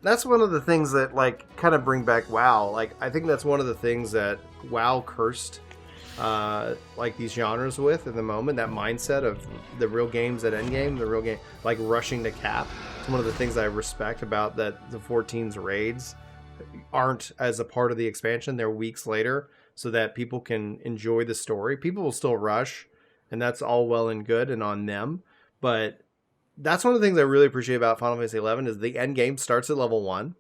that's one of the things that like kind of bring back WoW. Like I think that's one of the things that WoW cursed like these genres with in the moment, that mindset of the real games at endgame, the real game, like rushing to cap. It's one of the things I respect about that the 14's raids aren't as a part of the expansion. They're weeks later so that people can enjoy the story. People will still rush, and that's all well and good and on them. But that's one of the things I really appreciate about Final Fantasy XI is the end game starts at level 1.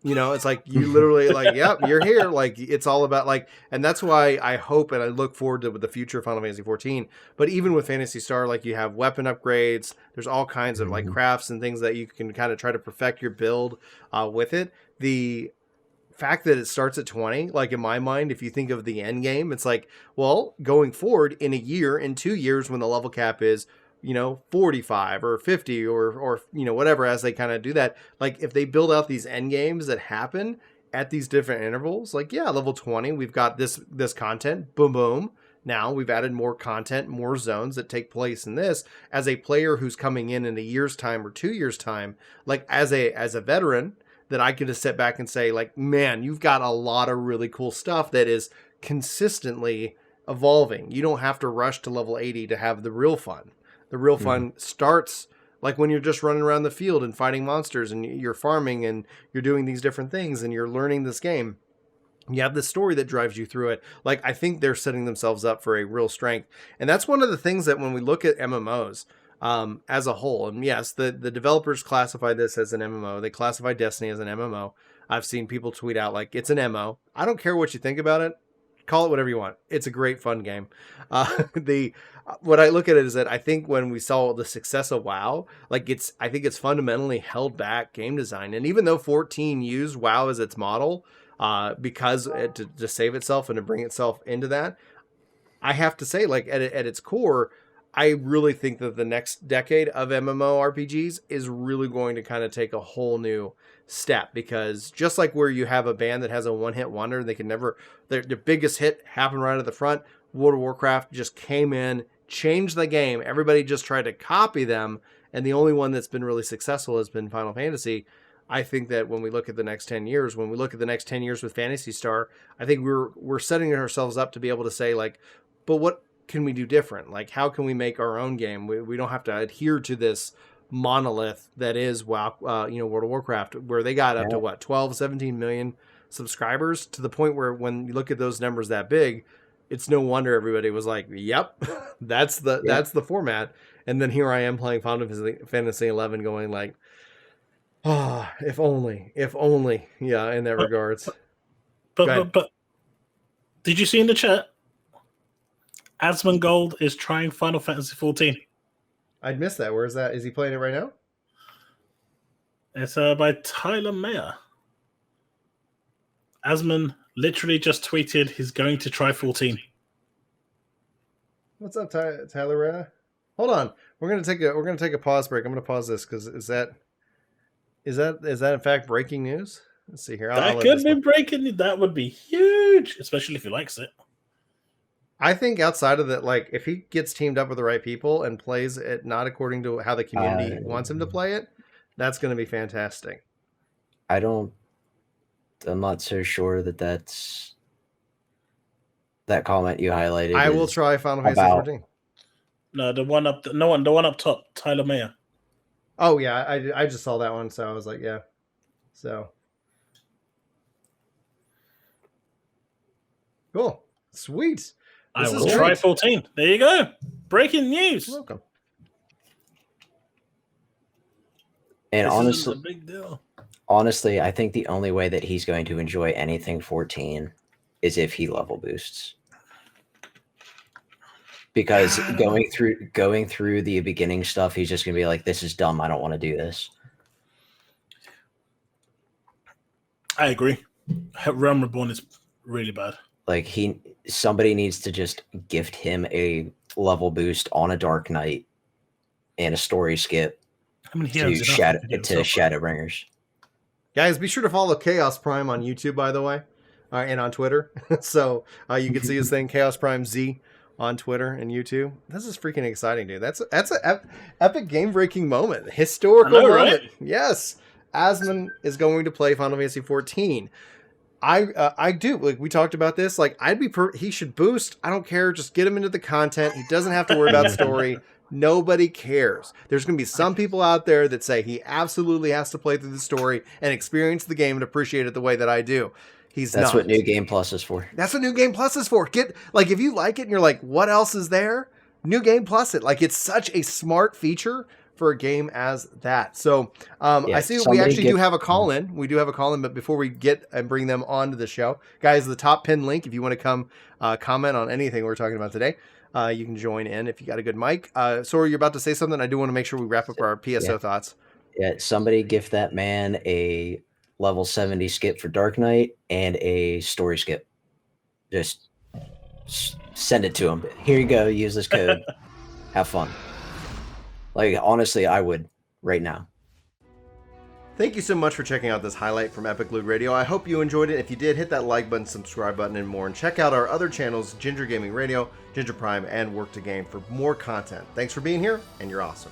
You know, it's like you literally like, yep, you're here. Like it's all about like, and that's why I hope and I look forward to the future of Final Fantasy XIV. But even with Phantasy Star, like you have weapon upgrades. There's all kinds of like crafts and things that you can kind of try to perfect your build with it. The fact that it starts at 20, like in my mind, if you think of the end game, it's like, well, going forward in a year, in 2 years, when the level cap is 45 or 50 or whatever, as they kind of do that, like if they build out these end games that happen at these different intervals, like level 20, we've got this content, boom boom, now we've added more content, more zones that take place in this. As a player who's coming in a year's time or 2 years time, like as a veteran, that I could just sit back and say like, man, you've got a lot of really cool stuff that is consistently evolving. You don't have to rush to level 80 to have the real fun. The real fun starts like when you're just running around the field and fighting monsters and you're farming and you're doing these different things and you're learning this game. You have the story that drives you through it. Like, I think they're setting themselves up for a real strength. And that's one of the things that when we look at MMOs as a whole, and yes, the developers classify this as an MMO. They classify Destiny as an MMO. I've seen people tweet out like, it's an MO. I don't care what you think about it. Call it whatever you want. It's a great, fun game. What I look at it is that I think when we saw the success of WoW, like I think it's fundamentally held back game design. And even though 14 used WoW as its model, because to save itself and to bring itself into that, I have to say, like at its core, I really think that the next decade of MMORPGs is really going to kind of take a whole new step, because just like where you have a band that has a one-hit wonder, they can never, their biggest hit happened right at the front. World of Warcraft just came in, changed the game. Everybody just tried to copy them, and the only one that's been really successful has been Final Fantasy. I think that when we look at the next 10 years, when we look at the next 10 years with Phantasy Star, I think we're setting ourselves up to be able to say like, but what can we do different? Like, how can we make our own game? We don't have to adhere to this monolith that is WoW, World of Warcraft, where they got up to 12, 17 million subscribers, to the point where when you look at those numbers that big, it's no wonder everybody was like, yep, that's the format. And then here I am playing Final Fantasy XI going like, if only, yeah, in that regards. But did you see in the chat, Asmongold is trying Final Fantasy XIV? I'd missed that. Where is that? Is he playing it right now? It's by Tyler Mayer. Asmon literally just tweeted he's going to try 14. What's up, Tyler? Hold on. We're gonna take a pause break. I'm gonna pause this because is that in fact breaking news? Let's see here. That could be breaking. That would be huge, especially if he likes it. I think outside of that, like if he gets teamed up with the right people and plays it not according to how the community wants him to play it, that's going to be fantastic. I'm not so sure that's that comment you highlighted. I will try Final Fantasy 14. No, the one up top, Tyler Mayer. Oh yeah, I just saw that one, so I was like, yeah. So cool, sweet. I will try 14. There you go. Breaking news. You're welcome. And this is a big deal. Honestly, I think the only way that he's going to enjoy anything 14 is if he level boosts. Because going through the beginning stuff, he's just going to be like, this is dumb. I don't want to do this. I agree. Realm Reborn is really bad. Like somebody needs to just gift him a level boost on a Dark Knight and a story skip to Shadowbringers. Guys, be sure to follow Chaos Prime on YouTube, by the way, and on Twitter. So you can see his thing, Chaos Prime Z, on Twitter and YouTube. This is freaking exciting, dude. That's an epic game breaking moment, historical moment. Right? Yes. Asmon is going to play Final Fantasy XIV. I do. Like, we talked about this. Like, he should boost. I don't care. Just get him into the content. He doesn't have to worry about story. Nobody cares. There's going to be some people out there that say he absolutely has to play through the story and experience the game and appreciate it the way that I do. That's what New Game Plus is for. That's what New Game Plus is for. Like, if you like it and you're like, what else is there? New Game Plus it. Like, it's such a smart feature for a game as that. So I see we actually do have a call in. We do have a call in, but before we get and bring them onto the show, guys, the top pin link, if you want to come comment on anything we're talking about today, you can join in if you got a good mic. Sorry, you're about to say something. I do want to make sure we wrap up our PSO thoughts. Yeah, somebody gift that man a level 70 skip for Dark Knight and a story skip. Just send it to him. Here you go. Use this code. Have fun. Like, honestly, I would right now. Thank you so much for checking out this highlight from Epic Loot Radio. I hope you enjoyed it. If you did, hit that like button, subscribe button, and more. And check out our other channels, Ginger Gaming Radio, Ginger Prime, and Work to Game for more content. Thanks for being here, and you're awesome.